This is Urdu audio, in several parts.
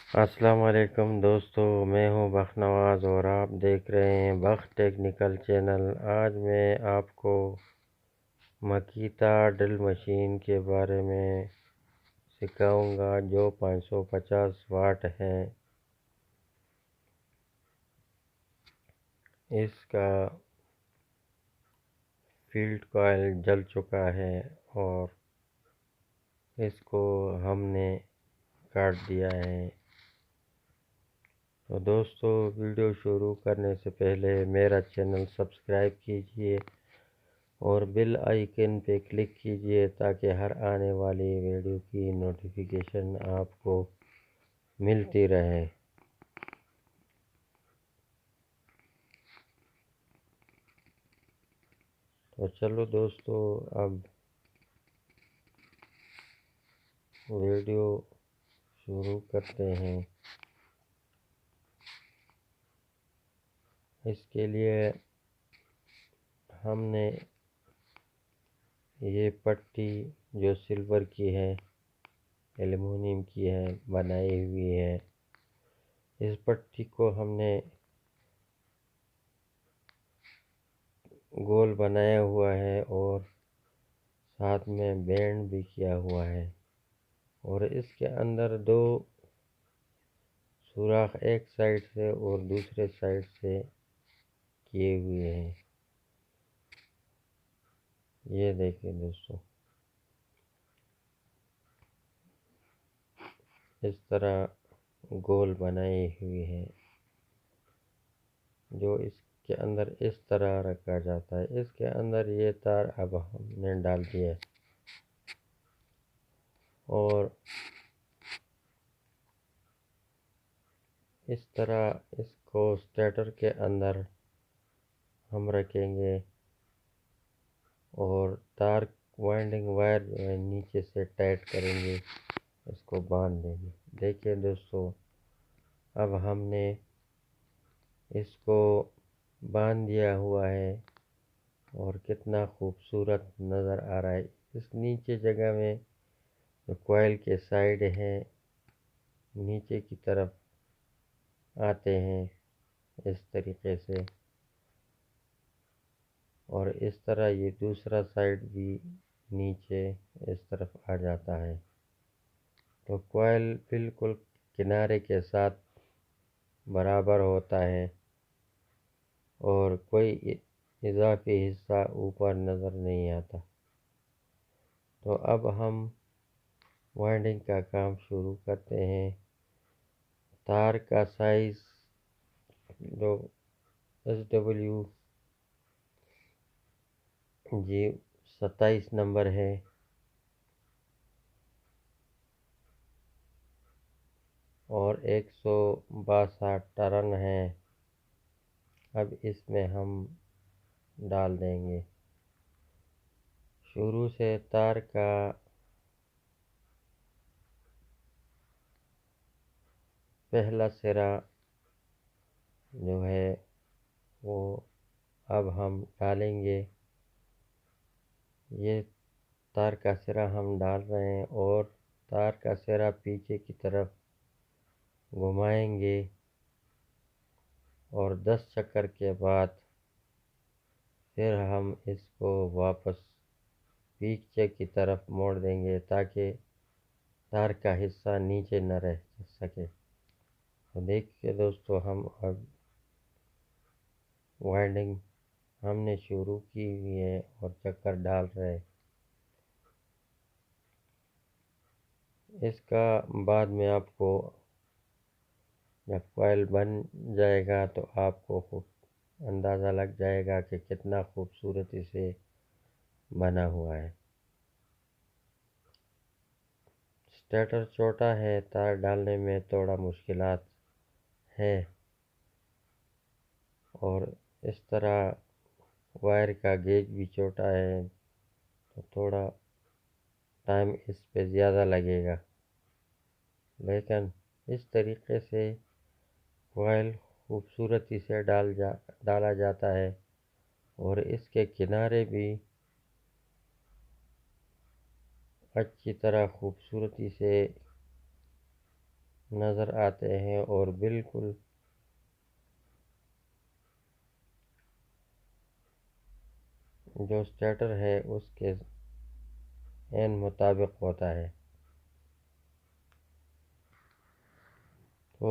السلام علیکم دوستو، میں ہوں بخت نواز اور آپ دیکھ رہے ہیں بخت ٹیکنیکل چینل۔ آج میں آپ کو مکیتا ڈرل مشین کے بارے میں سکھاؤں گا جو 550 واٹ ہے۔ اس کا فیلڈ کوئل جل چکا ہے اور اس کو ہم نے کاٹ دیا ہے۔ تو دوستو، ویڈیو شروع کرنے سے پہلے میرا چینل سبسکرائب کیجئے اور بیل آئیکن پہ کلک کیجئے تاکہ ہر آنے والی ویڈیو کی نوٹیفیکیشن آپ کو ملتی رہے۔ تو چلو دوستو، اب ویڈیو شروع کرتے ہیں۔ اس کے لیے ہم نے یہ پٹی جو سلور کی ہے، ایلومینیم کی ہے، بنائی ہوئی ہے۔ اس پٹی کو ہم نے گول بنایا ہوا ہے اور ساتھ میں بینڈ بھی کیا ہوا ہے، اور اس کے اندر دو سوراخ ایک سائڈ سے اور دوسرے سائڈ سے کیے ہوئے ہیں۔ یہ دیکھیں دوستو، اس طرح گول بنائی ہوئی ہے جو اس کے اندر اس طرح رکھا جاتا ہے۔ اس کے اندر یہ تار اب ہم نے ڈال دیا ہے اور اس طرح اس کو سٹیٹر کے اندر ہم رکھیں گے اور تار وائنڈنگ وائر جو ہے نیچے سے ٹائٹ کریں گے، اس کو باندھ دیں گے۔ دیکھیں دوستو، اب ہم نے اس کو باندھ دیا ہوا ہے اور کتنا خوبصورت نظر آ رہا ہے۔ اس نیچے جگہ میں جو کوئل کے سائڈ ہیں نیچے کی طرف آتے ہیں اس طریقے سے، اور اس طرح یہ دوسرا سائڈ بھی نیچے اس طرف آ جاتا ہے۔ تو کوئل بالکل کنارے کے ساتھ برابر ہوتا ہے اور کوئی اضافی حصہ اوپر نظر نہیں آتا۔ تو اب ہم وائنڈنگ کا کام شروع کرتے ہیں۔ تار کا سائز جو SW 27 نمبر ہے، اور 162 ٹرن ہے۔ اب اس میں ہم ڈال دیں گے۔ شروع سے تار کا پہلا سرا جو ہے وہ اب ہم ڈالیں گے۔ یہ تار کا سرا ہم ڈال رہے ہیں اور تار کا سرا پیچھے کی طرف گھمائیں گے اور 10 چکر کے بعد پھر ہم اس کو واپس پیچھے کی طرف موڑ دیں گے تاکہ تار کا حصہ نیچے نہ رہ سکے۔ تو دیکھیے دوستو، ہم اب وائنڈنگ ہم نے شروع کی ہوئی ہے اور چکر ڈال رہے ہیں۔ اس کا بعد میں آپ کو جب کوئل بن جائے گا تو آپ کو خوب اندازہ لگ جائے گا کہ کتنا خوبصورتی سے بنا ہوا ہے۔ سٹیٹر چھوٹا ہے، تار ڈالنے میں تھوڑا مشکلات ہے، اور اس طرح وائر کا گیج بھی چھوٹا ہے تو تھوڑا ٹائم اس پہ زیادہ لگے گا، لیکن اس طریقے سے کوئل خوبصورتی سے ڈالا جاتا ہے، اور اس کے کنارے بھی اچھی طرح خوبصورتی سے نظر آتے ہیں اور بالکل جو اسٹیٹر ہے اس کے عین مطابق ہوتا ہے۔ تو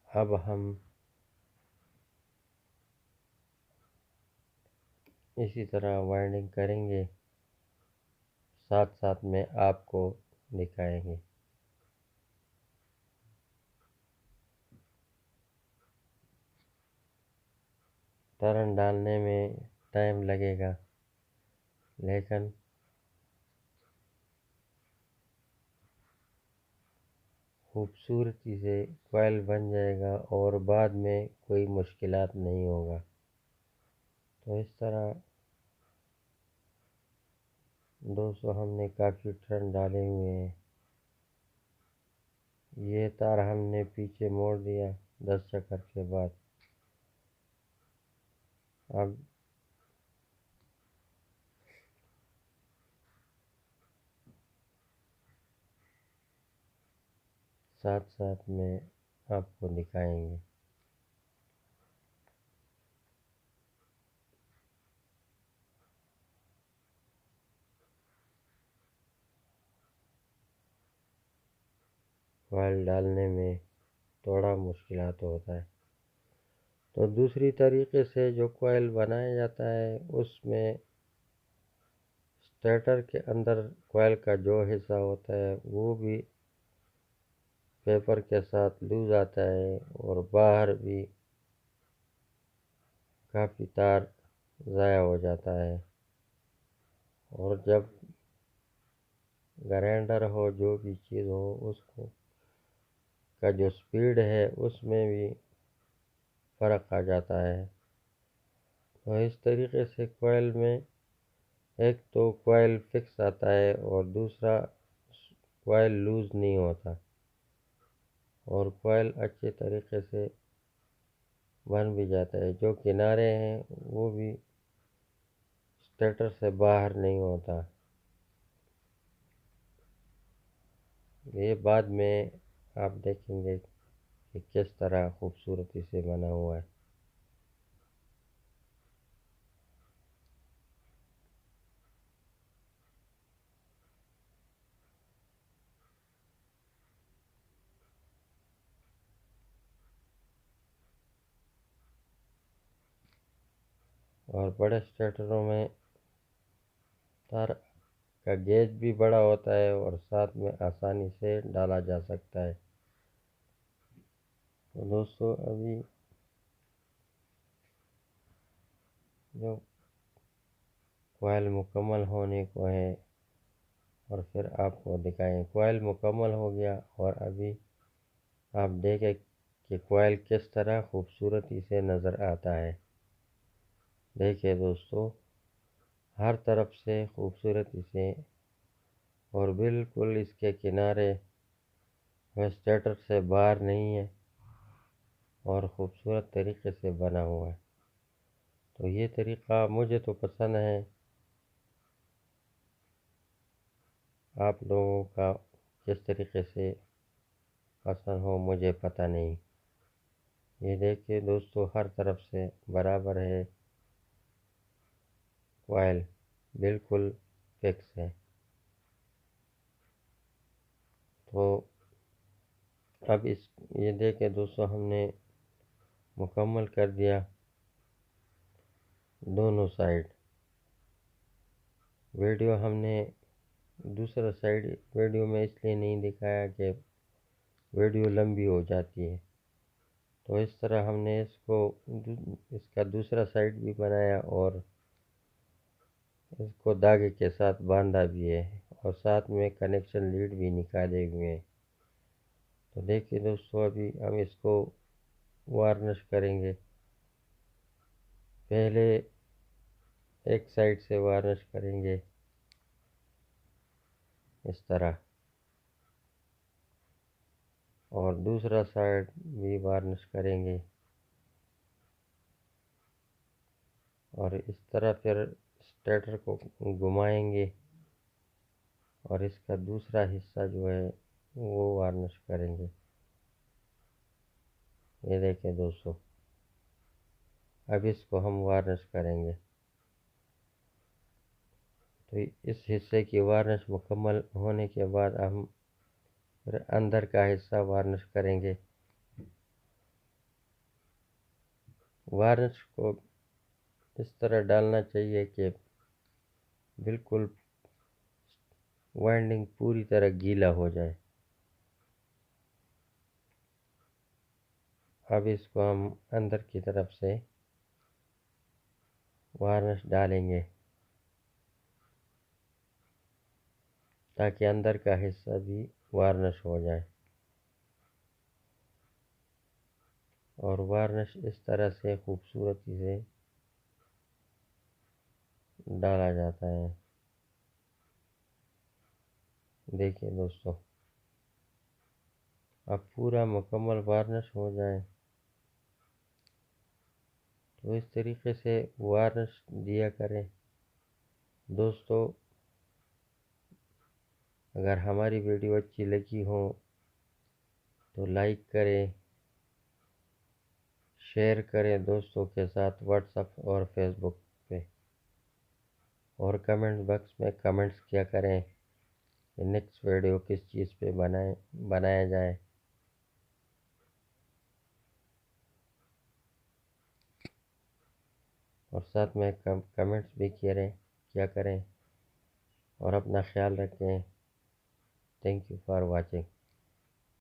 اب ہم اسی طرح وائنڈنگ کریں گے، ساتھ ساتھ میں آپ کو دکھائیں گے۔ ٹرن ڈالنے میں ٹائم لگے گا، لیکن خوبصورتی سے کوئل بن جائے گا اور بعد میں کوئی مشکلات نہیں ہوگا۔ تو اس طرح دوستو ہم نے کافی ٹرن ڈالے ہوئے ہیں۔ یہ تار ہم نے پیچھے موڑ دیا 10 چکر کے بعد۔ اب ساتھ ساتھ میں آپ کو دکھائیں گے۔ کوئل ڈالنے میں تھوڑا مشکلات ہوتا ہے۔ تو دوسری طریقے سے جو کوئل بنایا جاتا ہے، اس میں اسٹیٹر کے اندر کوئل کا جو حصہ ہوتا ہے وہ بھی پیپر کے ساتھ لوز آتا ہے، اور باہر بھی کافی تار ضائع ہو جاتا ہے۔ اور جب گرائنڈر ہو، جو بھی چیز ہو، اس کو کا جو سپیڈ ہے اس میں بھی فرق آ جاتا ہے۔ تو اس طریقے سے کوئل میں ایک تو کوئل فکس آتا ہے اور دوسرا کوئل لوز نہیں ہوتا، اور کوئل اچھے طریقے سے بن بھی جاتا ہے۔ جو کنارے ہیں وہ بھی اسٹیٹر سے باہر نہیں ہوتا۔ یہ بعد میں آپ دیکھیں گے کہ کس طرح خوبصورتی سے بنا ہوا ہے۔ اور بڑے اسٹیٹروں میں تار کا گیج بھی بڑا ہوتا ہے اور ساتھ میں آسانی سے ڈالا جا سکتا ہے۔ تو دوستو ابھی جو کوئل مکمل ہونے کو ہے، اور پھر آپ کو دکھائیں۔ کوئل مکمل ہو گیا، اور ابھی آپ دیکھیں کہ کوئل کس طرح خوبصورتی سے نظر آتا ہے۔ دیکھیں دوستو، ہر طرف سے خوبصورتی سے، اور بالکل اس کے کنارے اسٹیٹر سے باہر نہیں ہے، اور خوبصورت طریقے سے بنا ہوا ہے۔ تو یہ طریقہ مجھے تو پسند ہے، آپ لوگوں کا کس طریقے سے پسند ہو مجھے پتہ نہیں۔ یہ دیکھیں دوستو، ہر طرف سے برابر ہے، کوئل بالکل فکس ہے۔ تو اب یہ دیکھیں دوستو، ہم نے مکمل کر دیا دونوں سائیڈ۔ ویڈیو ہم نے دوسرا سائیڈ ویڈیو میں اس لیے نہیں دکھایا کہ ویڈیو لمبی ہو جاتی ہے۔ تو اس طرح ہم نے اس کا دوسرا سائیڈ بھی بنایا، اور اس کو دھاگے کے ساتھ باندھا بھی ہے، اور ساتھ میں کنیکشن لیڈ بھی نکالے ہوئے ہیں۔ تو دیکھیے دوستو، ابھی ہم اس کو وارنش کریں گے۔ پہلے ایک سائیڈ سے وارنش کریں گے اس طرح، اور دوسرا سائیڈ بھی وارنش کریں گے، اور اس طرح پھر اسٹیٹر کو گھمائیں گے، اور اس کا دوسرا حصہ جو ہے وہ وارنش کریں گے۔ یہ دیکھیں دوستو، اب اس کو ہم وارنش کریں گے۔ تو اس حصے کی وارنش مکمل ہونے کے بعد ہم پھر اندر کا حصہ وارنش کریں گے۔ وارنش کو اس طرح ڈالنا چاہیے کہ بالکل وائنڈنگ پوری طرح گیلا ہو جائے۔ اب اس کو ہم اندر کی طرف سے وارنش ڈالیں گے تاکہ اندر کا حصہ بھی وارنش ہو جائے، اور وارنش اس طرح سے خوبصورتی سے ڈالا جاتا ہے۔ دیکھیں دوستو، اب پورا مکمل وارنش ہو جائے تو اس طریقے سے وارنش دیا کریں۔ دوستو، اگر ہماری ویڈیو اچھی لگی ہو تو لائک کریں، شیئر کریں دوستوں کے ساتھ واٹس ایپ اور فیس بک پہ، اور کمنٹ باکس میں کمنٹس کیا کریں کہ نیکسٹ ویڈیو کس چیز پہ بنایا جائے۔ اور ساتھ میں کمنٹس بھی کیا کریں اور اپنا خیال رکھیں۔ Thank you for watching.